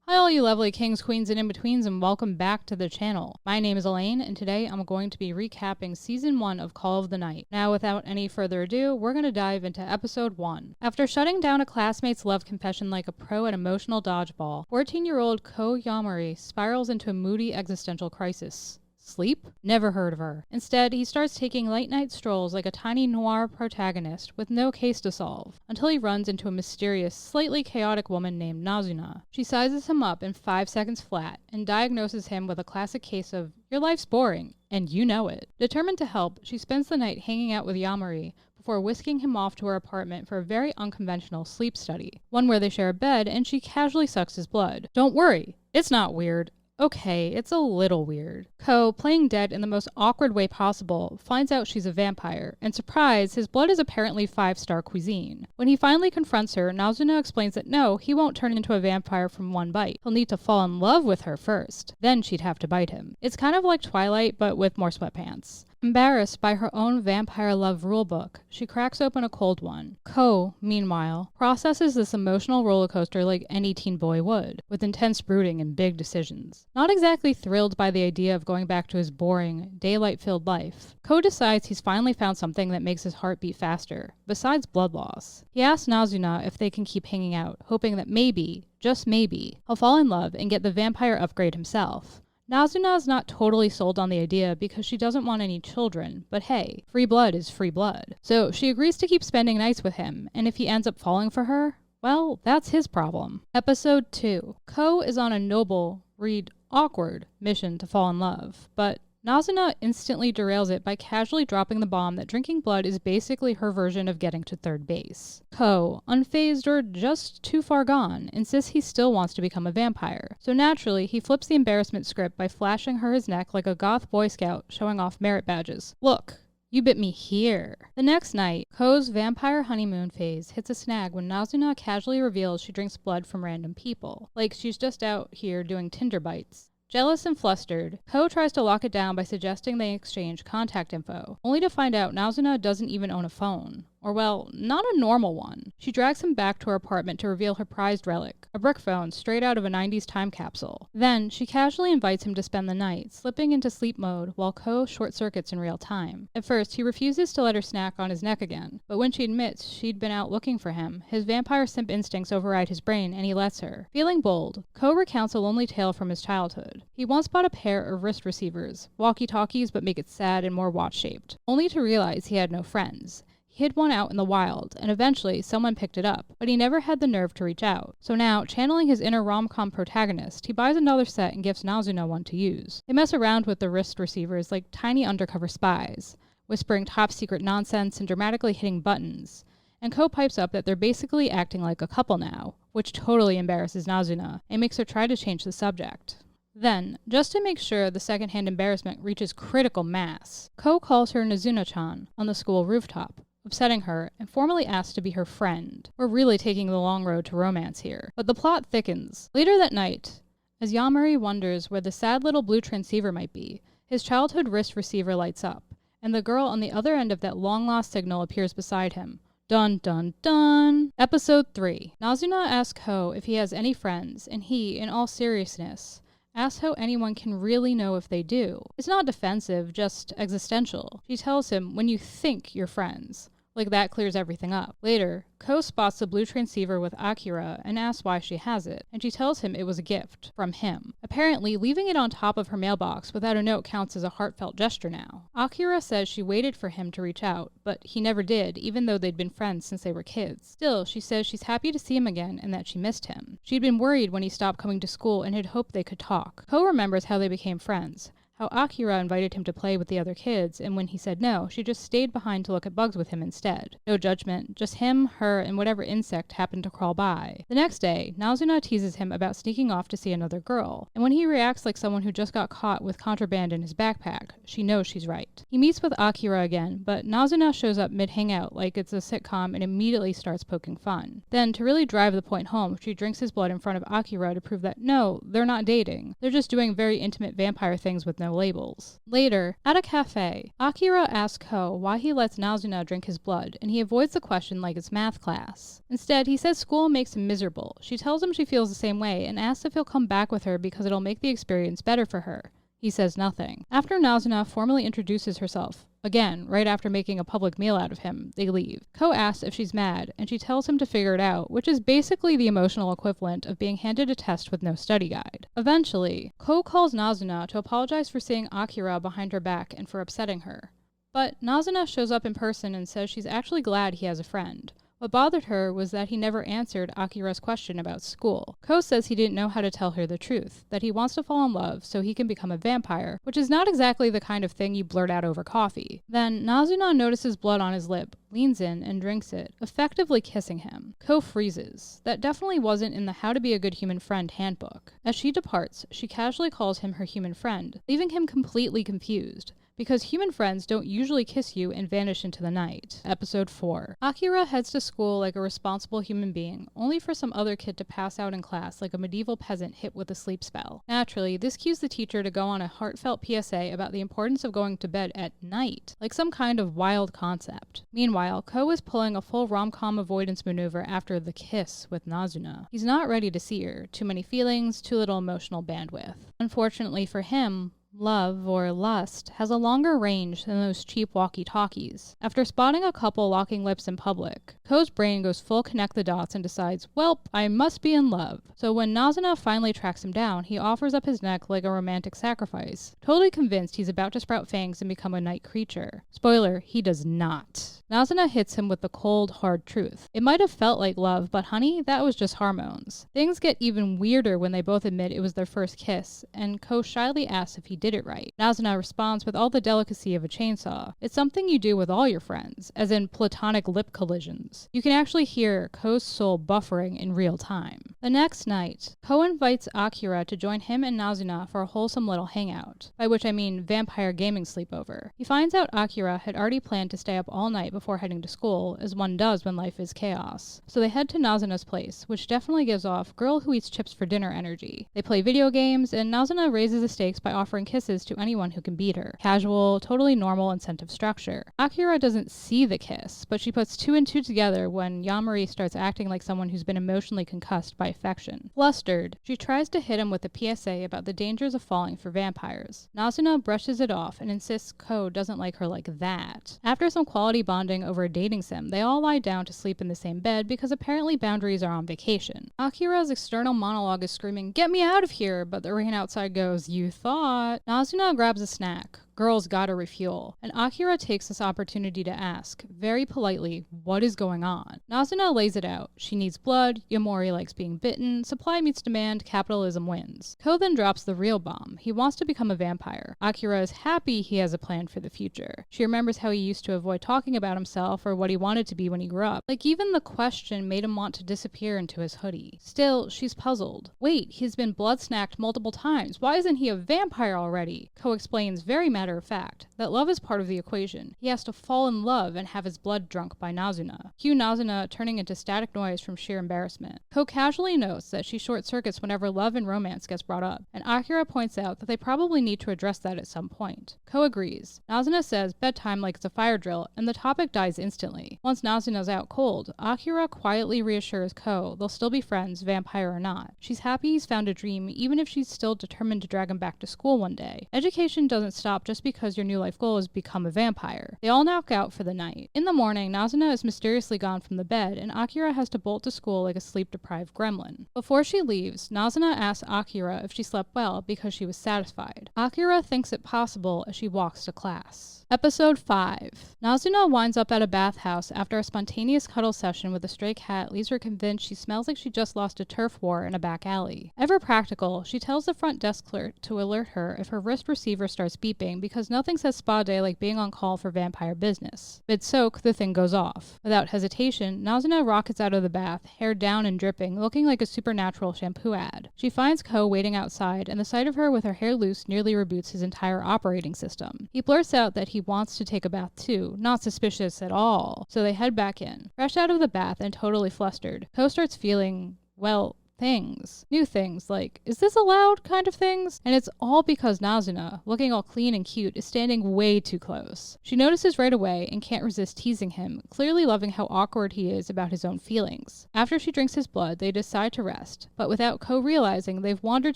Hi all you lovely kings, queens, and in-betweens, and welcome back to the channel. My name is Elaine, and today I'm going to be recapping Season 1 of Call of the Night. Now, without any further ado, we're going to dive into Episode 1. After shutting down a classmate's love confession like a pro at emotional dodgeball, 14-year-old Ko Yamari spirals into a moody existential crisis. Sleep? Never heard of her. Instead, he starts taking late-night strolls like a tiny noir protagonist with no case to solve, until he runs into a mysterious, slightly chaotic woman named Nazuna. She sizes him up in 5 seconds flat and diagnoses him with a classic case of, "Your life's boring, and you know it." Determined to help, she spends the night hanging out with Yamari before whisking him off to her apartment for a very unconventional sleep study, one where they share a bed and she casually sucks his blood. Don't worry, it's not weird. Okay, it's a little weird. Ko, playing dead in the most awkward way possible, finds out she's a vampire, and surprise, his blood is apparently 5-star cuisine. When he finally confronts her, Nazuna explains that no, he won't turn into a vampire from one bite. He'll need to fall in love with her first. Then she'd have to bite him. It's kind of like Twilight, but with more sweatpants. Embarrassed by her own vampire love rulebook, she cracks open a cold one. Ko, meanwhile, processes this emotional rollercoaster like any teen boy would, with intense brooding and big decisions. Not exactly thrilled by the idea of going back to his boring, daylight-filled life, Ko decides he's finally found something that makes his heart beat faster, besides blood loss. He asks Nazuna if they can keep hanging out, hoping that maybe, just maybe, he'll fall in love and get the vampire upgrade himself. Nazuna is not totally sold on the idea because she doesn't want any children, but hey, free blood is free blood. So she agrees to keep spending nights with him, and if he ends up falling for her, well, that's his problem. Episode 2. Ko is on a noble, read awkward, mission to fall in love, but Nazuna instantly derails it by casually dropping the bomb that drinking blood is basically her version of getting to third base. Ko, unfazed or just too far gone, insists he still wants to become a vampire. So naturally, he flips the embarrassment script by flashing her his neck like a goth boy scout showing off merit badges. Look, you bit me here. The next night, Ko's vampire honeymoon phase hits a snag when Nazuna casually reveals she drinks blood from random people, like she's just out here doing Tinder bites. Jealous and flustered, Ko tries to lock it down by suggesting they exchange contact info, only to find out Nazuna doesn't even own a phone. Or well, not a normal one. She drags him back to her apartment to reveal her prized relic, a brick phone straight out of a 90s time capsule. Then, she casually invites him to spend the night, slipping into sleep mode while Ko short-circuits in real time. At first, he refuses to let her snack on his neck again, but when she admits she'd been out looking for him, his vampire simp instincts override his brain and he lets her. Feeling bold, Ko recounts a lonely tale from his childhood. He once bought a pair of wrist receivers, walkie-talkies but make it sad and more watch-shaped, only to realize he had no friends. He hid one out in the wild, and eventually someone picked it up, but he never had the nerve to reach out. So now, channeling his inner rom-com protagonist, he buys another set and gifts Nazuna one to use. They mess around with the wrist receivers like tiny undercover spies, whispering top-secret nonsense and dramatically hitting buttons. And Ko pipes up that they're basically acting like a couple now, which totally embarrasses Nazuna, and makes her try to change the subject. Then, just to make sure the secondhand embarrassment reaches critical mass, Ko calls her Nazuna-chan on the school rooftop, upsetting her, and formally asks to be her friend. We're really taking the long road to romance here. But the plot thickens. Later that night, as Yamari wonders where the sad little blue transceiver might be, his childhood wrist receiver lights up, and the girl on the other end of that long-lost signal appears beside him. Dun dun dun! Episode 3. Nazuna asks Ko if he has any friends, and he, in all seriousness, asks how anyone can really know if they do. It's not defensive, just existential. She tells him, when you think you're friends. Like that clears everything up. Later, Ko spots the blue transceiver with Akira and asks why she has it, and she tells him it was a gift from him. Apparently, leaving it on top of her mailbox without a note counts as a heartfelt gesture now. Akira says she waited for him to reach out, but he never did, even though they'd been friends since they were kids. Still, she says she's happy to see him again and that she missed him. She'd been worried when he stopped coming to school and had hoped they could talk. Ko remembers how they became friends. How Akira invited him to play with the other kids, and when he said no, she just stayed behind to look at bugs with him instead. No judgment, just him, her, and whatever insect happened to crawl by. The next day, Nazuna teases him about sneaking off to see another girl, and when he reacts like someone who just got caught with contraband in his backpack, she knows she's right. He meets with Akira again, but Nazuna shows up mid-hangout like it's a sitcom and immediately starts poking fun. Then, to really drive the point home, she drinks his blood in front of Akira to prove that no, they're not dating. They're just doing very intimate vampire things with no no labels. Later, at a cafe, Akira asks Ko why he lets Nazuna drink his blood, and he avoids the question like it's math class. Instead, he says school makes him miserable. She tells him she feels the same way and asks if he'll come back with her because it'll make the experience better for her. He says nothing. After Nazuna formally introduces herself, again, right after making a public meal out of him, they leave. Ko asks if she's mad, and she tells him to figure it out, which is basically the emotional equivalent of being handed a test with no study guide. Eventually, Ko calls Nazuna to apologize for seeing Akira behind her back and for upsetting her. But Nazuna shows up in person and says she's actually glad he has a friend. What bothered her was that he never answered Akira's question about school. Ko says he didn't know how to tell her the truth, that he wants to fall in love so he can become a vampire, which is not exactly the kind of thing you blurt out over coffee. Then Nazuna notices blood on his lip, leans in, and drinks it, effectively kissing him. Ko freezes. That definitely wasn't in the How to Be a Good Human Friend handbook. As she departs, she casually calls him her human friend, leaving him completely confused, because human friends don't usually kiss you and vanish into the night. Episode 4. Akira heads to school like a responsible human being, only for some other kid to pass out in class like a medieval peasant hit with a sleep spell. Naturally, this cues the teacher to go on a heartfelt PSA about the importance of going to bed at night, like some kind of wild concept. Meanwhile, Ko is pulling a full rom-com avoidance maneuver after the kiss with Nazuna. He's not ready to see her. Too many feelings, too little emotional bandwidth. Unfortunately for him, love, or lust, has a longer range than those cheap walkie-talkies. After spotting a couple locking lips in public, Ko's brain goes full connect the dots and decides, welp, I must be in love. So when Nazuna finally tracks him down, he offers up his neck like a romantic sacrifice, totally convinced he's about to sprout fangs and become a night creature. Spoiler, he does not. Nazuna hits him with the cold, hard truth. It might have felt like love, but honey, that was just hormones. Things get even weirder when they both admit it was their first kiss, and Ko shyly asks if he did it right. Nazuna responds with all the delicacy of a chainsaw. It's something you do with all your friends, as in platonic lip collisions. You can actually hear Ko's soul buffering in real time. The next night, Ko invites Akira to join him and Nazuna for a wholesome little hangout, by which I mean vampire gaming sleepover. He finds out Akira had already planned to stay up all night before heading to school, as one does when life is chaos. So they head to Nazuna's place, which definitely gives off girl who eats chips for dinner energy. They play video games, and Nazuna raises the stakes by offering kisses to anyone who can beat her. Casual, totally normal incentive structure. Akira doesn't see the kiss, but she puts two and two together when Yamari starts acting like someone who's been emotionally concussed by affection. Flustered, she tries to hit him with a PSA about the dangers of falling for vampires. Nazuna brushes it off and insists Ko doesn't like her like that. After some quality bonding over a dating sim, they all lie down to sleep in the same bed because apparently boundaries are on vacation. Akira's external monologue is screaming, "Get me out of here!" but the rain outside goes, "You thought." Nazuna grabs a snack. Girls gotta refuel. And Akira takes this opportunity to ask, very politely, what is going on? Nazuna lays it out. She needs blood, Yamori likes being bitten, supply meets demand, capitalism wins. Ko then drops the real bomb. He wants to become a vampire. Akira is happy he has a plan for the future. She remembers how he used to avoid talking about himself or what he wanted to be when he grew up. Like even the question made him want to disappear into his hoodie. Still, she's puzzled. Wait, he's been blood snacked multiple times. Why isn't he a vampire already? Ko explains very matter of fact that love is part of the equation. He has to fall in love and have his blood drunk by Nazuna. Cue Nazuna turning into static noise from sheer embarrassment. Ko casually notes that she short circuits whenever love and romance gets brought up, and Akira points out that they probably need to address that at some point. Ko agrees. Nazuna says bedtime like it's a fire drill, and the topic dies instantly. Once Nazuna's out cold, Akira quietly reassures Ko they'll still be friends, vampire or not. She's happy he's found a dream, even if she's still determined to drag him back to school one day. Education doesn't stop just because your new life goal is become a vampire. They all knock out for the night. In the morning, Nazuna is mysteriously gone from the bed, and Akira has to bolt to school like a sleep-deprived gremlin. Before she leaves, Nazuna asks Akira if she slept well because she was satisfied. Akira thinks it possible as she walks to class. Episode 5. Nazuna winds up at a bathhouse after a spontaneous cuddle session with a stray cat leaves her convinced she smells like she just lost a turf war in a back alley. Ever practical, she tells the front desk clerk to alert her if her wrist receiver starts beeping because nothing says spa day like being on call for vampire business. Mid-soak, the thing goes off. Without hesitation, Nazuna rockets out of the bath, hair down and dripping, looking like a supernatural shampoo ad. She finds Ko waiting outside, and the sight of her with her hair loose nearly reboots his entire operating system. He blurts out that he wants to take a bath too, not suspicious at all, so they head back in. Fresh out of the bath and totally flustered, Ko starts feeling, well, things. New things, like, is this allowed kind of things? And it's all because Nazuna, looking all clean and cute, is standing way too close. She notices right away and can't resist teasing him, clearly loving how awkward he is about his own feelings. After she drinks his blood, they decide to rest, but without Ko realizing, they've wandered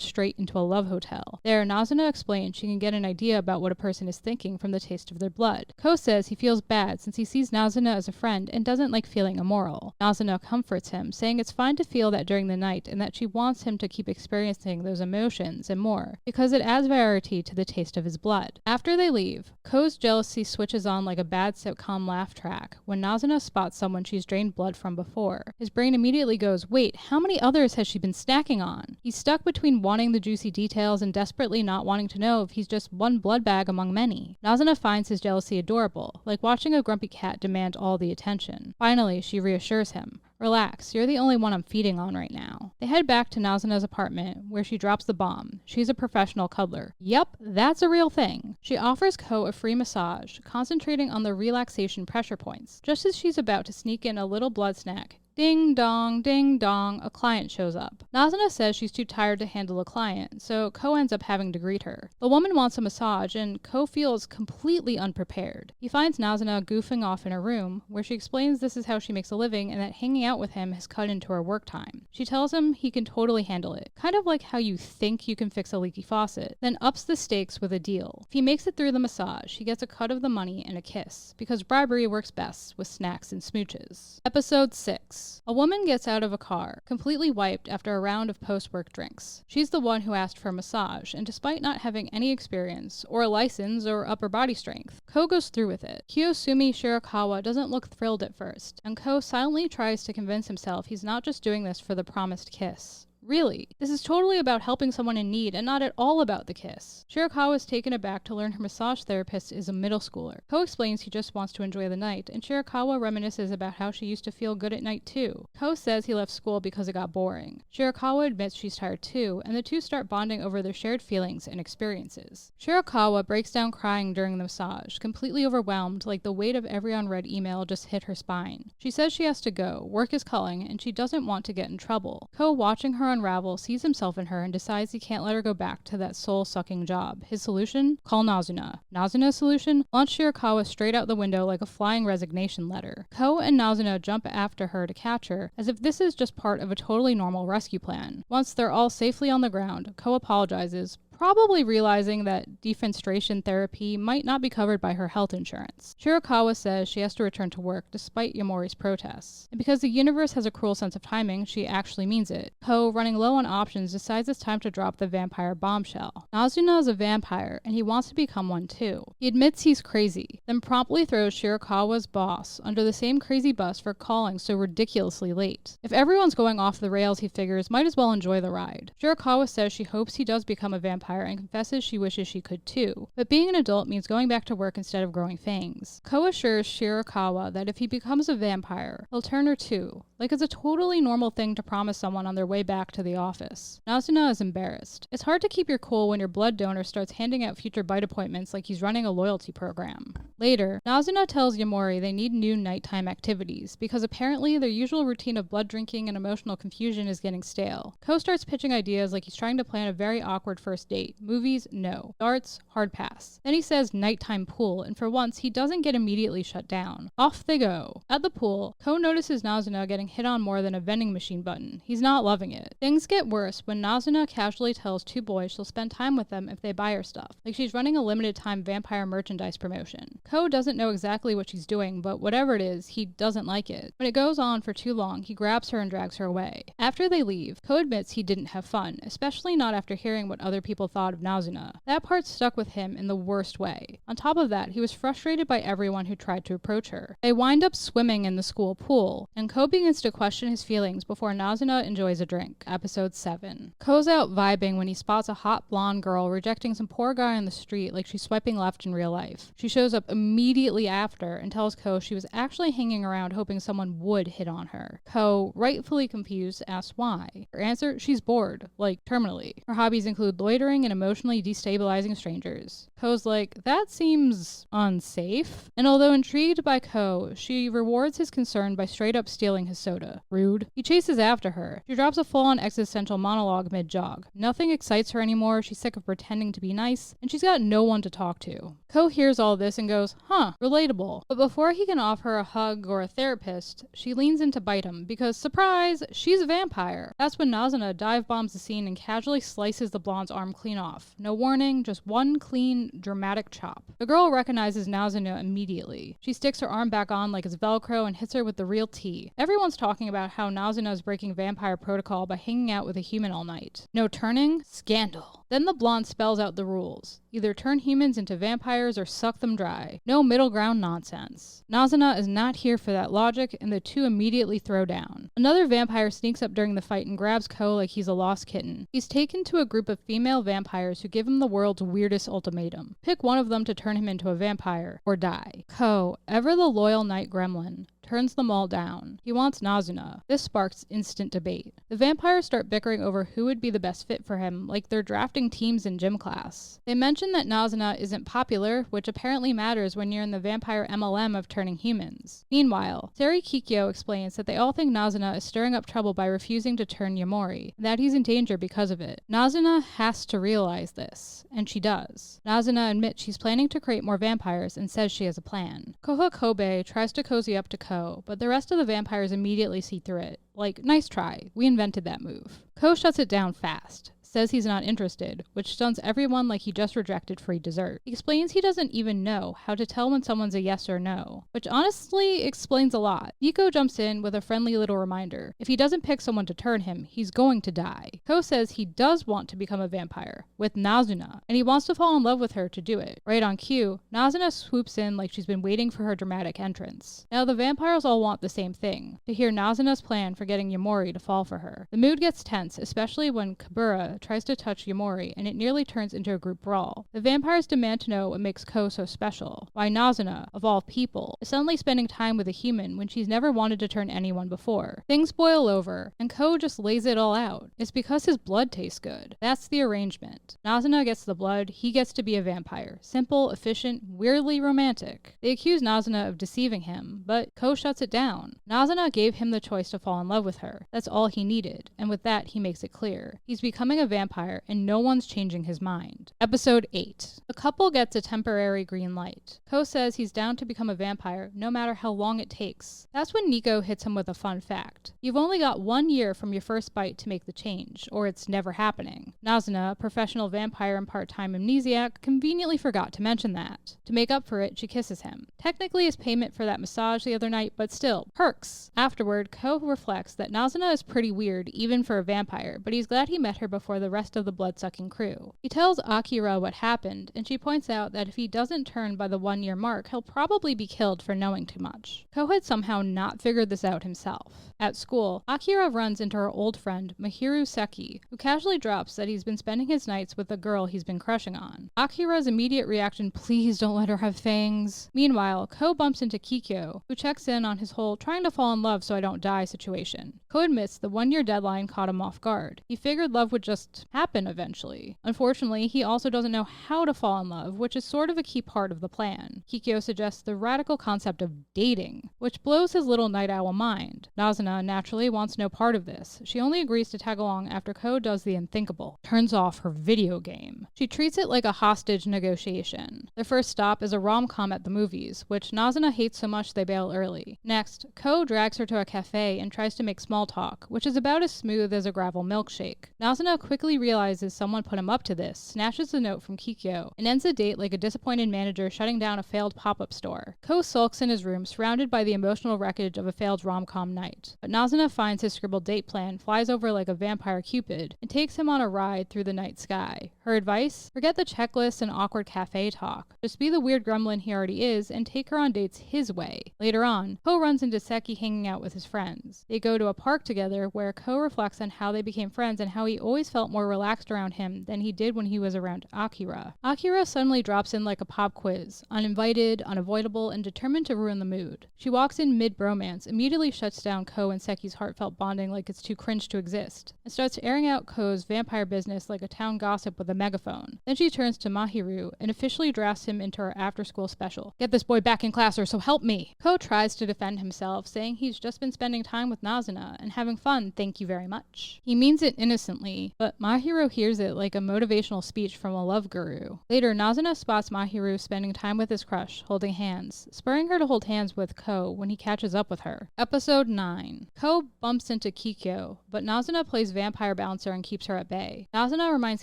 straight into a love hotel. There, Nazuna explains she can get an idea about what a person is thinking from the taste of their blood. Ko says he feels bad since he sees Nazuna as a friend and doesn't like feeling immoral. Nazuna comforts him, saying it's fine to feel that during the night and that she wants him to keep experiencing those emotions and more, because it adds variety to the taste of his blood. After they leave, Ko's jealousy switches on like a bad sitcom laugh track when Nazuna spots someone she's drained blood from before. His brain immediately goes, wait, how many others has she been snacking on? He's stuck between wanting the juicy details and desperately not wanting to know if he's just one blood bag among many. Nazuna finds his jealousy adorable, like watching a grumpy cat demand all the attention. Finally, she reassures him. Relax, you're the only one I'm feeding on right now. They head back to Nazuna's apartment, where she drops the bomb. She's a professional cuddler. Yep, that's a real thing. She offers Ko a free massage, concentrating on the relaxation pressure points. Just as she's about to sneak in a little blood snack, ding dong, a client shows up. Nazuna says she's too tired to handle a client, so Ko ends up having to greet her. The woman wants a massage, and Ko feels completely unprepared. He finds Nazuna goofing off in her room, where she explains this is how she makes a living and that hanging out with him has cut into her work time. She tells him he can totally handle it, kind of like how you think you can fix a leaky faucet, then ups the stakes with a deal. If he makes it through the massage, he gets a cut of the money and a kiss, because bribery works best with snacks and smooches. Episode 6. A woman gets out of a car, completely wiped after a round of post-work drinks. She's the one who asked for a massage, and despite not having any experience, or a license, or upper body strength, Ko goes through with it. Kiyosumi Shirakawa doesn't look thrilled at first, and Ko silently tries to convince himself he's not just doing this for the promised kiss. Really, this is totally about helping someone in need and not at all about the kiss. Shirakawa is taken aback to learn her massage therapist is a middle schooler. Ko explains he just wants to enjoy the night, and Shirakawa reminisces about how she used to feel good at night too. Ko says he left school because it got boring. Shirakawa admits she's tired too, and the two start bonding over their shared feelings and experiences. Shirakawa breaks down crying during the massage, completely overwhelmed, like the weight of every unread email just hit her spine. She says she has to go, work is calling, and she doesn't want to get in trouble. Ko, watching her unravel, sees himself in her and decides he can't let her go back to that soul-sucking job. His solution? Call Nazuna. Nazuna's solution? Launch Shirakawa straight out the window like a flying resignation letter. Ko and Nazuna jump after her to catch her, as if this is just part of a totally normal rescue plan. Once they're all safely on the ground, Ko apologizes, probably realizing that defenestration therapy might not be covered by her health insurance. Shirakawa says she has to return to work despite Yamori's protests. And because the universe has a cruel sense of timing, she actually means it. Ko, running low on options, decides it's time to drop the vampire bombshell. Nazuna is a vampire, and he wants to become one too. He admits he's crazy, then promptly throws Shirakawa's boss under the same crazy bus for calling so ridiculously late. If everyone's going off the rails, he figures, might as well enjoy the ride. Shirakawa says she hopes he does become a vampire and confesses she wishes she could too, but being an adult means going back to work instead of growing fangs. Ko assures Shirakawa that if he becomes a vampire, he'll turn her too, like it's a totally normal thing to promise someone on their way back to the office. Nazuna is embarrassed. It's hard to keep your cool when your blood donor starts handing out future bite appointments like he's running a loyalty program. Later, Nazuna tells Yamori they need new nighttime activities, because apparently their usual routine of blood drinking and emotional confusion is getting stale. Ko starts pitching ideas like he's trying to plan a very awkward first date. Movies, no. Darts, hard pass. Then he says nighttime pool, and for once, he doesn't get immediately shut down. Off they go. At the pool, Ko notices Nazuna getting hit on more than a vending machine button. He's not loving it. Things get worse when Nazuna casually tells two boys she'll spend time with them if they buy her stuff, like she's running a limited time vampire merchandise promotion. Ko doesn't know exactly what she's doing, but whatever it is, he doesn't like it. When it goes on for too long, he grabs her and drags her away. After they leave, Ko admits he didn't have fun, especially not after hearing what other people thought of Nazuna. That part stuck with him in the worst way. On top of that, he was frustrated by everyone who tried to approach her. They wind up swimming in the school pool, and Ko begins to question his feelings before Nazuna enjoys a drink. Episode 7. Ko's out vibing when he spots a hot blonde girl rejecting some poor guy on the street like she's swiping left in real life. She shows up immediately after and tells Ko she was actually hanging around hoping someone would hit on her. Ko, rightfully confused, asks why. Her answer, she's bored, like terminally. Her hobbies include loitering and emotionally destabilizing strangers. Ko's like, that seems unsafe. And although intrigued by Ko, she rewards his concern by straight up stealing his soda. Rude. He chases after her. She drops a full-on existential monologue mid-jog. Nothing excites her anymore, she's sick of pretending to be nice, and she's got no one to talk to. Ko hears all this and goes, huh, relatable. But before he can offer a hug or a therapist, she leans in to bite him because, surprise, she's a vampire. That's when Nazuna dive bombs the scene and casually slices the blonde's arm clean off. No warning, just one clean, dramatic chop. The girl recognizes Nazuna immediately. She sticks her arm back on like it's Velcro and hits her with the real tea. Everyone's talking about how Nazuna is breaking vampire protocol by hanging out with a human all night. No turning? Scandal. Then the blonde spells out the rules. Either turn humans into vampires or suck them dry. No middle ground nonsense. Nazuna is not here for that logic, and the two immediately throw down. Another vampire sneaks up during the fight and grabs Ko like he's a lost kitten. He's taken to a group of female vampires who give him the world's weirdest ultimatum. Pick one of them to turn him into a vampire, or die. Ko, ever the loyal night gremlin, turns them all down. He wants Nazuna. This sparks instant debate. The vampires start bickering over who would be the best fit for him, like they're drafting teams in gym class. They mention that Nazuna isn't popular, which apparently matters when you're in the vampire MLM of turning humans. Meanwhile, Seri Kikyo explains that they all think Nazuna is stirring up trouble by refusing to turn Yamori, and that he's in danger because of it. Nazuna has to realize this, and she does. Nazuna admits she's planning to create more vampires and says she has a plan. Koha Kobe tries to cozy up to Ko, but the rest of the vampires immediately see through it. Like, nice try, we invented that move. Ko shuts it down fast. Says he's not interested, which stuns everyone like he just rejected free dessert. He explains he doesn't even know how to tell when someone's a yes or no, which honestly explains a lot. Nico jumps in with a friendly little reminder. If he doesn't pick someone to turn him, he's going to die. Ko says he does want to become a vampire, with Nazuna, and he wants to fall in love with her to do it. Right on cue, Nazuna swoops in like she's been waiting for her dramatic entrance. Now the vampires all want the same thing, to hear Nazuna's plan for getting Yamori to fall for her. The mood gets tense, especially when Kabura tries to touch Yamori, and it nearly turns into a group brawl. The vampires demand to know what makes Ko so special. Why Nazuna, of all people, is suddenly spending time with a human when she's never wanted to turn anyone before. Things boil over, and Ko just lays it all out. It's because his blood tastes good. That's the arrangement. Nazuna gets the blood, he gets to be a vampire. Simple, efficient, weirdly romantic. They accuse Nazuna of deceiving him, but Ko shuts it down. Nazuna gave him the choice to fall in love with her. That's all he needed, and with that he makes it clear. He's becoming a vampire, and no one's changing his mind. Episode 8. The couple gets a temporary green light. Ko says he's down to become a vampire no matter how long it takes. That's when Nico hits him with a fun fact. You've only got 1 year from your first bite to make the change, or it's never happening. Nazuna, a professional vampire and part-time amnesiac, conveniently forgot to mention that. To make up for it, she kisses him. Technically as payment for that massage the other night, but still, perks. Afterward, Ko reflects that Nazuna is pretty weird even for a vampire, but he's glad he met her before the rest of the blood-sucking crew. He tells Akira what happened, and she points out that if he doesn't turn by the 1-year mark, he'll probably be killed for knowing too much. Ko had somehow not figured this out himself. At school, Akira runs into her old friend, Mahiru Seki, who casually drops that he's been spending his nights with the girl he's been crushing on. Akira's immediate reaction, please don't let her have fangs. Meanwhile, Ko bumps into Kikyo, who checks in on his whole trying to fall in love so I don't die situation. Ko admits the 1-year deadline caught him off guard. He figured love would just happen eventually. Unfortunately, he also doesn't know how to fall in love, which is sort of a key part of the plan. Kikyo suggests the radical concept of dating, which blows his little night owl mind. Nazuna naturally wants no part of this. She only agrees to tag along after Ko does the unthinkable, turns off her video game. She treats it like a hostage negotiation. Their first stop is a rom-com at the movies, which Nazuna hates so much they bail early. Next, Ko drags her to a cafe and tries to make small talk, which is about as smooth as a gravel milkshake. Nazuna quickly realizes someone put him up to this, snatches the note from Kikyo, and ends the date like a disappointed manager shutting down a failed pop-up store. Ko sulks in his room, surrounded by the emotional wreckage of a failed rom-com night. But Nazuna finds his scribbled date plan, flies over like a vampire cupid, and takes him on a ride through the night sky. Her advice? Forget the checklist and awkward cafe talk. Just be the weird gremlin he already is and take her on dates his way. Later on, Ko runs into Seki hanging out with his friends. They go to a park park together where Ko reflects on how they became friends and how he always felt more relaxed around him than he did when he was around Akira. Akira suddenly drops in like a pop quiz, uninvited, unavoidable, and determined to ruin the mood. She walks in mid-bromance, immediately shuts down Ko and Seki's heartfelt bonding like it's too cringe to exist, and starts airing out Ko's vampire business like a town gossip with a megaphone. Then she turns to Mahiru and officially drafts him into her after-school special. Get this boy back in class or so help me! Ko tries to defend himself, saying he's just been spending time with Nazuna and having fun, thank you very much. He means it innocently, but Mahiru hears it like a motivational speech from a love guru. Later, Nazuna spots Mahiru spending time with his crush, holding hands, spurring her to hold hands with Ko when he catches up with her. Episode 9. Ko bumps into Kikyo, but Nazuna plays vampire bouncer and keeps her at bay. Nazuna reminds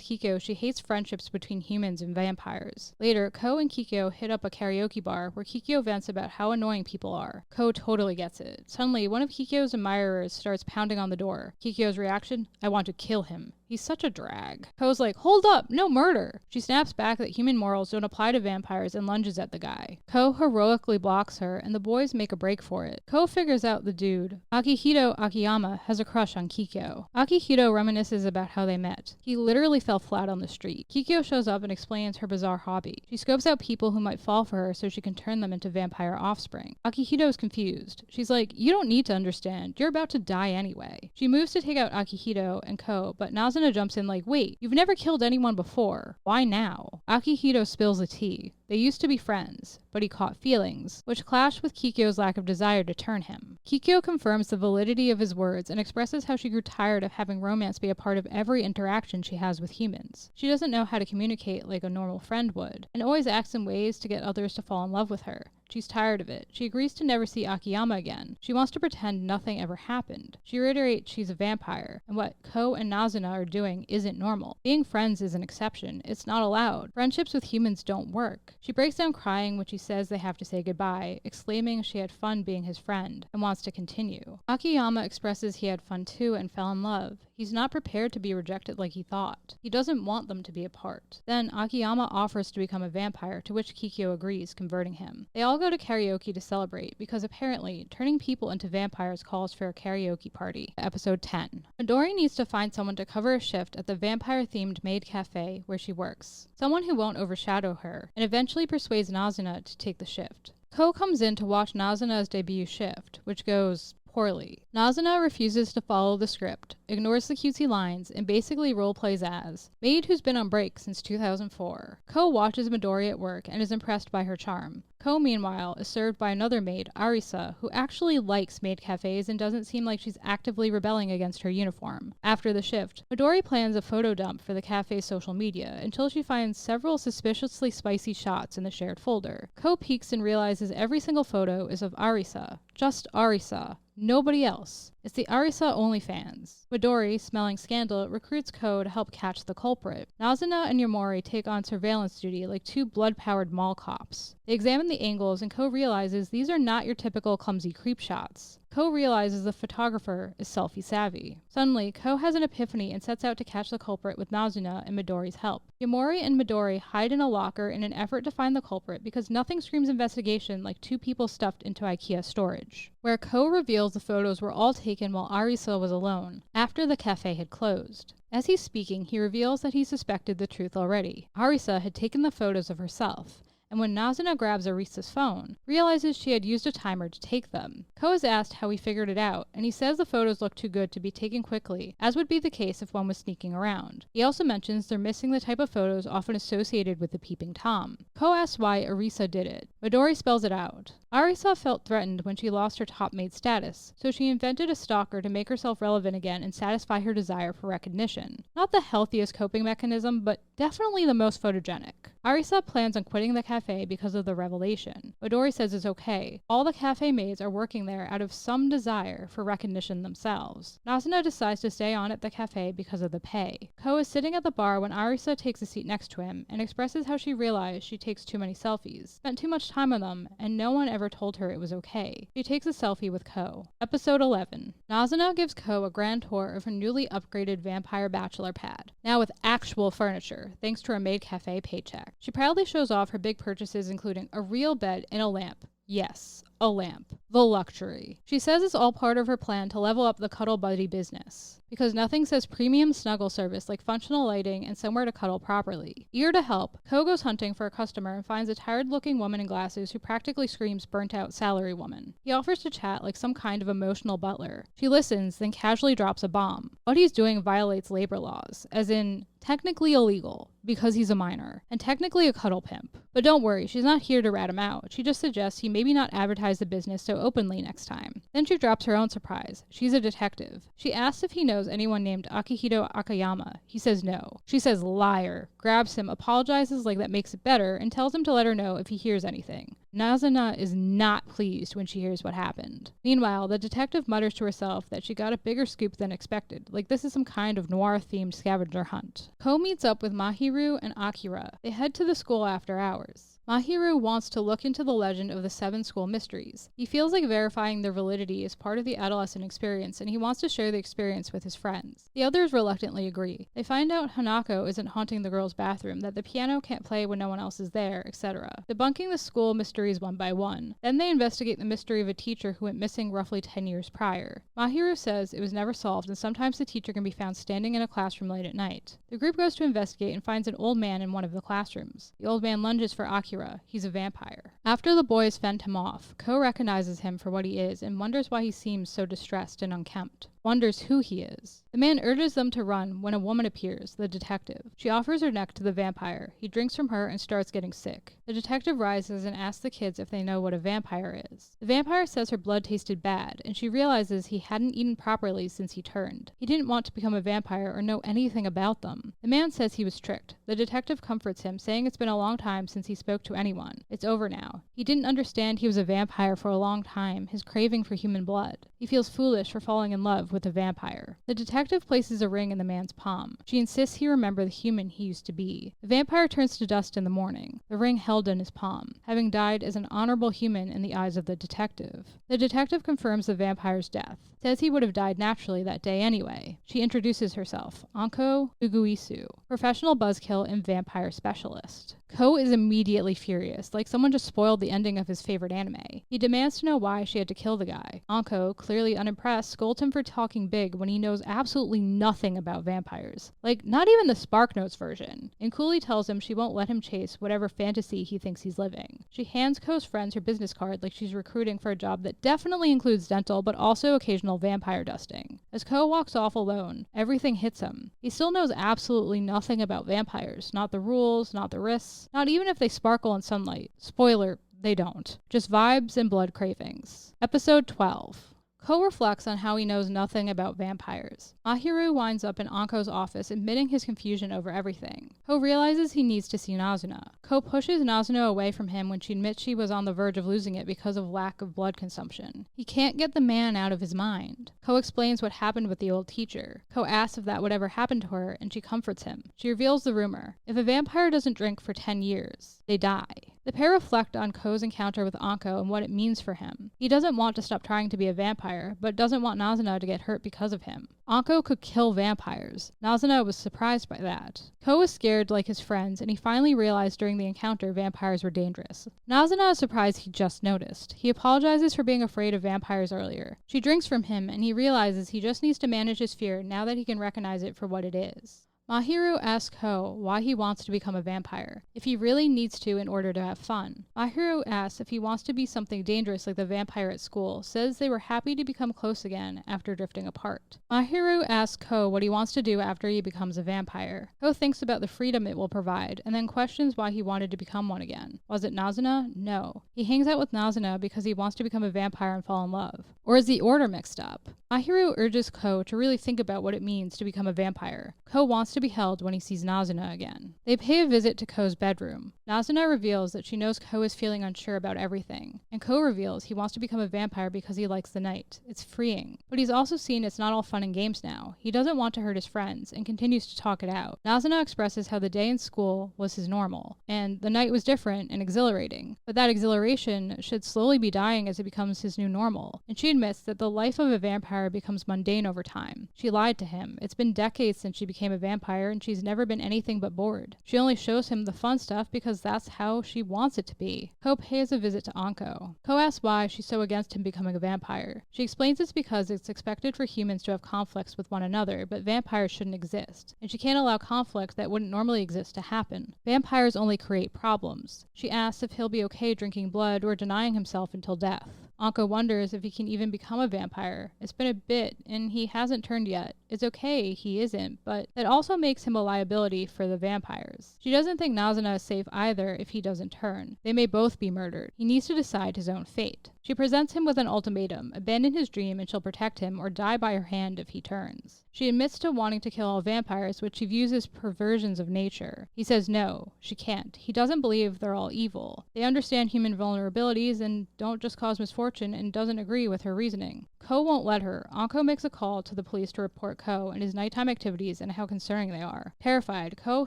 Kikyo she hates friendships between humans and vampires. Later, Ko and Kikyo hit up a karaoke bar where Kikyo vents about how annoying people are. Ko totally gets it. Suddenly, one of Kikyo's admirers starts pounding on the door. Kikyo's reaction? I want to kill him. He's such a drag. Ko's like, hold up, no murder. She snaps back that human morals don't apply to vampires and lunges at the guy. Ko heroically blocks her, and the boys make a break for it. Ko figures out the dude, Akihito Akiyama, has a crush on Kikyo. Akihito reminisces about how they met. He literally fell flat on the street. Kikyo shows up and explains her bizarre hobby. She scopes out people who might fall for her so she can turn them into vampire offspring. Akihito's confused. She's like, you don't need to understand. You're about to die anyway. She moves to take out Akihito and Ko, but Nazuna jumps in like, wait, you've never killed anyone before. Why now? Akihito spills the tea. They used to be friends, but he caught feelings, which clashed with Kikyo's lack of desire to turn him. Kikyo confirms the validity of his words and expresses how she grew tired of having romance be a part of every interaction she has with humans. She doesn't know how to communicate like a normal friend would, and always acts in ways to get others to fall in love with her. She's tired of it. She agrees to never see Akiyama again. She wants to pretend nothing ever happened. She reiterates she's a vampire, and what Ko and Nazuna are doing isn't normal. Being friends is an exception. It's not allowed. Friendships with humans don't work. She breaks down crying when she says they have to say goodbye, exclaiming she had fun being his friend, and wants to continue. Akiyama expresses he had fun too and fell in love. He's not prepared to be rejected like he thought. He doesn't want them to be apart. Then Akiyama offers to become a vampire, to which Kikyo agrees, converting him. They all go to karaoke to celebrate, because apparently turning people into vampires calls for a karaoke party. Episode 10. Midori needs to find someone to cover a shift at the vampire-themed maid cafe where she works. Someone who won't overshadow her, and eventually persuades Nazuna to take the shift. Ko comes in to watch Nazuna's debut shift, which goes poorly. Nazuna refuses to follow the script, ignores the cutesy lines, and basically roleplays as maid who's been on break since 2004. Ko watches Midori at work and is impressed by her charm. Ko, meanwhile, is served by another maid, Arisa, who actually likes maid cafes and doesn't seem like she's actively rebelling against her uniform. After the shift, Midori plans a photo dump for the cafe's social media until she finds several suspiciously spicy shots in the shared folder. Ko peeks and realizes every single photo is of Arisa. Just Arisa. Nobody else. It's the Arisa OnlyFans. Midori, smelling scandal, recruits Ko to help catch the culprit. Nazuna and Yamori take on surveillance duty like two blood-powered mall cops. They examine the angles and Ko realizes these are not your typical clumsy creep shots. Ko realizes the photographer is selfie savvy. Suddenly, Ko has an epiphany and sets out to catch the culprit with Nazuna and Midori's help. Yamori and Midori hide in a locker in an effort to find the culprit because nothing screams investigation like two people stuffed into IKEA storage. Where Ko reveals the photos were all taken while Arisa was alone, after the cafe had closed. As he's speaking, he reveals that he suspected the truth already. Arisa had taken the photos of herself, and when Nazuna grabs Arisa's phone, realizes she had used a timer to take them. Ko is asked how he figured it out, and he says the photos look too good to be taken quickly, as would be the case if one was sneaking around. He also mentions they're missing the type of photos often associated with the peeping Tom. Ko asks why Arisa did it. Midori spells it out. Arisa felt threatened when she lost her top maid status, so she invented a stalker to make herself relevant again and satisfy her desire for recognition. Not the healthiest coping mechanism, but definitely the most photogenic. Arisa plans on quitting the cafe because of the revelation. Midori says it's okay. All the cafe maids are working there out of some desire for recognition themselves. Nazuna decides to stay on at the cafe because of the pay. Ko is sitting at the bar when Arisa takes a seat next to him and expresses how she realized she takes too many selfies, spent too much time on them, and no one ever told her it was okay. She takes a selfie with Ko. Episode 11. Nazuna gives Ko a grand tour of her newly upgraded vampire bachelor pad, now with actual furniture, thanks to her maid cafe paycheck. She proudly shows off her big purchases including a real bed and a lamp. Yes, a lamp. The luxury. She says it's all part of her plan to level up the cuddle buddy business, because nothing says premium snuggle service like functional lighting and somewhere to cuddle properly. Eager to help, Ko goes hunting for a customer and finds a tired-looking woman in glasses who practically screams burnt-out salary woman. He offers to chat like some kind of emotional butler. She listens, then casually drops a bomb. What he's doing violates labor laws, as in technically illegal, because he's a minor, and technically a cuddle pimp. But don't worry, she's not here to rat him out. She just suggests he maybe not advertise the business so openly next time. Then she drops her own surprise. She's a detective. She asks if he knows anyone named Akihito Akayama. He says no. She says liar, grabs him, apologizes like that makes it better, and tells him to let her know if he hears anything. Nazuna is not pleased when she hears what happened. Meanwhile, the detective mutters to herself that she got a bigger scoop than expected, like this is some kind of noir-themed scavenger hunt. Ko meets up with Mahiru and Akira. They head to the school after hours. Mahiru wants to look into the legend of the 7 school mysteries. He feels like verifying their validity is part of the adolescent experience, and he wants to share the experience with his friends. The others reluctantly agree. They find out Hanako isn't haunting the girls' bathroom, that the piano can't play when no one else is there, etc., debunking the school mysteries one by one. Then they investigate the mystery of a teacher who went missing roughly 10 years prior. Mahiru says it was never solved, and sometimes the teacher can be found standing in a classroom late at night. The group goes to investigate and finds an old man in one of the classrooms. The old man lunges for Akira. He's a vampire. After the boys fend him off, Ko recognizes him for what he is and wonders why he seems so distressed and unkempt. Wonders who he is. The man urges them to run when a woman appears, the detective. She offers her neck to the vampire. He drinks from her and starts getting sick. The detective rises and asks the kids if they know what a vampire is. The vampire says her blood tasted bad, and she realizes he hadn't eaten properly since he turned. He didn't want to become a vampire or know anything about them. The man says he was tricked. The detective comforts him, saying it's been a long time since he spoke to anyone. It's over now. He didn't understand he was a vampire for a long time, his craving for human blood. He feels foolish for falling in love with a vampire. The detective places a ring in the man's palm. She insists he remember the human he used to be. The vampire turns to dust in the morning, the ring held in his palm, having died as an honorable human in the eyes of the detective. The detective confirms the vampire's death, says he would have died naturally that day anyway. She introduces herself, Anko Uguisu, professional buzzkill and vampire specialist. Ko is immediately furious, like someone just spoiled the ending of his favorite anime. He demands to know why she had to kill the guy. Anko, clearly unimpressed, scolds him for talking big when he knows absolutely nothing about vampires. Like, not even the SparkNotes version. And coolly tells him she won't let him chase whatever fantasy he thinks he's living. She hands Ko's friends her business card like she's recruiting for a job that definitely includes dental, but also occasional vampire dusting. As Ko walks off alone, everything hits him. He still knows absolutely nothing about vampires. Not the rules, not the risks. Not even if they sparkle in sunlight. Spoiler, they don't. Just vibes and blood cravings. Episode 12. Ko reflects on how he knows nothing about vampires. Mahiru winds up in Anko's office, admitting his confusion over everything. Ko realizes he needs to see Nazuna. Ko pushes Nazuna away from him when she admits she was on the verge of losing it because of lack of blood consumption. He can't get the man out of his mind. Ko explains what happened with the old teacher. Ko asks if that would ever happen to her, and she comforts him. She reveals the rumor. If a vampire doesn't drink for 10 years, they die. The pair reflect on Ko's encounter with Anko and what it means for him. He doesn't want to stop trying to be a vampire, but doesn't want Nazuna to get hurt because of him. Anko could kill vampires. Nazuna was surprised by that. Ko was scared like his friends, and he finally realized during the encounter vampires were dangerous. Nazuna is surprised he just noticed. He apologizes for being afraid of vampires earlier. She drinks from him, and he realizes he just needs to manage his fear now that he can recognize it for what it is. Mahiru asks Ko why he wants to become a vampire, if he really needs to in order to have fun. Mahiru asks if he wants to be something dangerous like the vampire at school, says they were happy to become close again after drifting apart. Mahiru asks Ko what he wants to do after he becomes a vampire. Ko thinks about the freedom it will provide, and then questions why he wanted to become one again. Was it Nazuna? No. He hangs out with Nazuna because he wants to become a vampire and fall in love. Or is the order mixed up? Mahiru urges Ko to really think about what it means to become a vampire. Ko wants to be held when he sees Nazuna again. They pay a visit to Ko's bedroom. Nazuna reveals that she knows Ko is feeling unsure about everything, and Ko reveals he wants to become a vampire because he likes the night. It's freeing. But he's also seen it's not all fun and games now. He doesn't want to hurt his friends, and continues to talk it out. Nazuna expresses how the day in school was his normal, and the night was different and exhilarating, but that exhilaration should slowly be dying as it becomes his new normal, and she admits that the life of a vampire becomes mundane over time. She lied to him. It's been decades since she became a vampire, vampire and she's never been anything but bored. She only shows him the fun stuff because that's how she wants it to be. Ko pays a visit to Anko. Ko asks why she's so against him becoming a vampire. She explains it's because it's expected for humans to have conflicts with one another, but vampires shouldn't exist, and she can't allow conflict that wouldn't normally exist to happen. Vampires only create problems. She asks if he'll be okay drinking blood or denying himself until death. Anko wonders if he can even become a vampire. It's been a bit, and he hasn't turned yet. It's okay, he isn't, but that also makes him a liability for the vampires. She doesn't think Nazuna is safe either if he doesn't turn. They may both be murdered. He needs to decide his own fate. She presents him with an ultimatum: abandon his dream and she'll protect him, or die by her hand if he turns. She admits to wanting to kill all vampires, which she views as perversions of nature. He says no, she can't. He doesn't believe they're all evil. They understand human vulnerabilities and don't just cause misfortune, and doesn't agree with her reasoning. Ko won't let her. Anko makes a call to the police to report Ko and his nighttime activities and how concerning they are. Terrified, Ko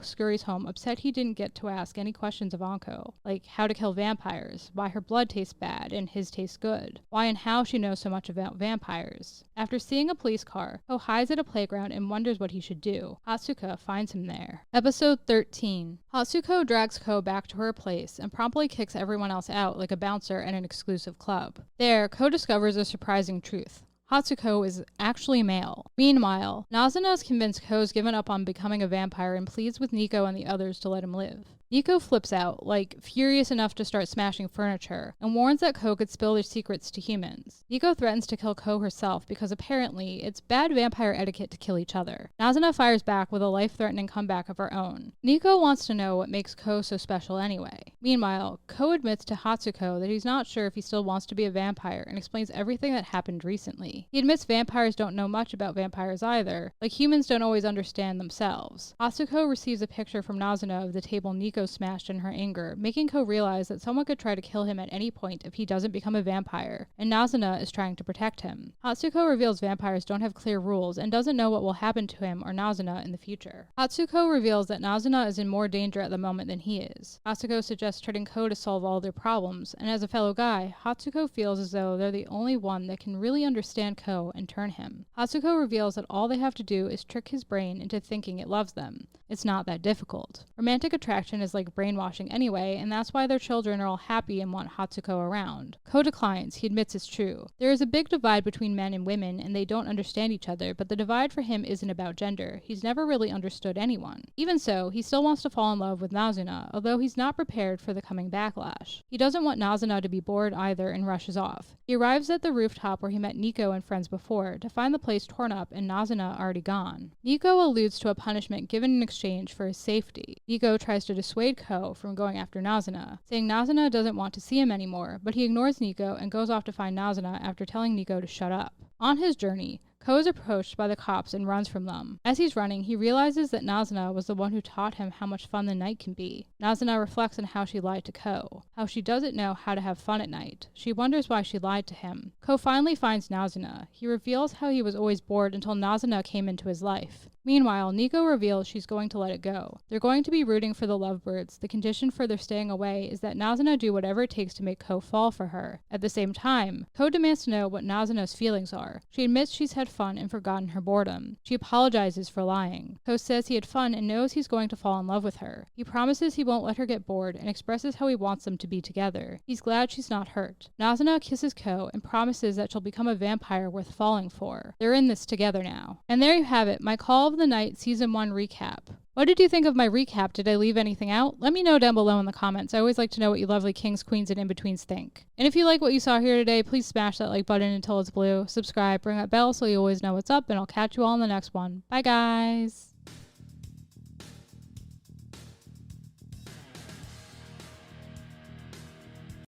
scurries home, upset he didn't get to ask any questions of Anko, like how to kill vampires, why her blood tastes bad and his tastes good, why and how she knows so much about vampires. After seeing a police car, Ko hides at a playground and wonders what he should do. Hatsuka finds him there. Episode 13. Hatsuko drags Ko back to her place and promptly kicks everyone else out like a bouncer at an exclusive club. There, Ko discovers a surprising truth. Hatsuko is actually male. Meanwhile, Nazuna is convinced Ko's given up on becoming a vampire and pleads with Nico and the others to let him live. Nico flips out, like furious enough to start smashing furniture, and warns that Ko could spill their secrets to humans. Nico threatens to kill Ko herself because apparently it's bad vampire etiquette to kill each other. Nazuna fires back with a life-threatening comeback of her own. Nico wants to know what makes Ko so special anyway. Meanwhile, Ko admits to Hatsuko that he's not sure if he still wants to be a vampire and explains everything that happened recently. He admits vampires don't know much about vampires either, like humans don't always understand themselves. Hatsuko receives a picture from Nazuna of the table Nico smashed in her anger, making Ko realize that someone could try to kill him at any point if he doesn't become a vampire, and Nazuna is trying to protect him. Hatsuko reveals vampires don't have clear rules and doesn't know what will happen to him or Nazuna in the future. Hatsuko reveals that Nazuna is in more danger at the moment than he is. Hatsuko suggests turning Ko to solve all their problems, and as a fellow guy, Hatsuko feels as though they're the only one that can really understand Ko and turn him. Hatsuko reveals that all they have to do is trick his brain into thinking it loves them. It's not that difficult. Romantic attraction is like brainwashing anyway, and that's why their children are all happy and want Hatsuko around. Ko declines. He admits it's true. There is a big divide between men and women, and they don't understand each other, but the divide for him isn't about gender. He's never really understood anyone. Even so, he still wants to fall in love with Nazuna, although he's not prepared for the coming backlash. He doesn't want Nazuna to be bored either and rushes off. He arrives at the rooftop where he met Nico and friends before, to find the place torn up and Nazuna already gone. Nico alludes to a punishment given in exchange for his safety. Nico tries to dissuade Ko from going after Nazuna, saying Nazuna doesn't want to see him anymore, but he ignores Nico and goes off to find Nazuna after telling Nico to shut up. On his journey, Ko is approached by the cops and runs from them. As he's running, he realizes that Nazuna was the one who taught him how much fun the night can be. Nazuna reflects on how she lied to Ko, how she doesn't know how to have fun at night. She wonders why she lied to him. Ko finally finds Nazuna. He reveals how he was always bored until Nazuna came into his life. Meanwhile, Nico reveals she's going to let it go. They're going to be rooting for the lovebirds. The condition for their staying away is that Nazuna do whatever it takes to make Ko fall for her. At the same time, Ko demands to know what Nazuna's feelings are. She admits she's had fun and forgotten her boredom. She apologizes for lying. Ko says he had fun and knows he's going to fall in love with her. He promises he won't let her get bored and expresses how he wants them to be together. He's glad she's not hurt. Nazuna kisses Ko and promises that she'll become a vampire worth falling for. They're in this together now. And there you have it, my Call of the Night Season 1 recap. What did you think of my recap? Did I leave anything out? Let me know down below in the comments. I always like to know what you lovely kings, queens, and in-betweens think. And if you like what you saw here today, please smash that like button until it's blue. Subscribe, ring that bell so you always know what's up, and I'll catch you all in the next one. Bye, guys!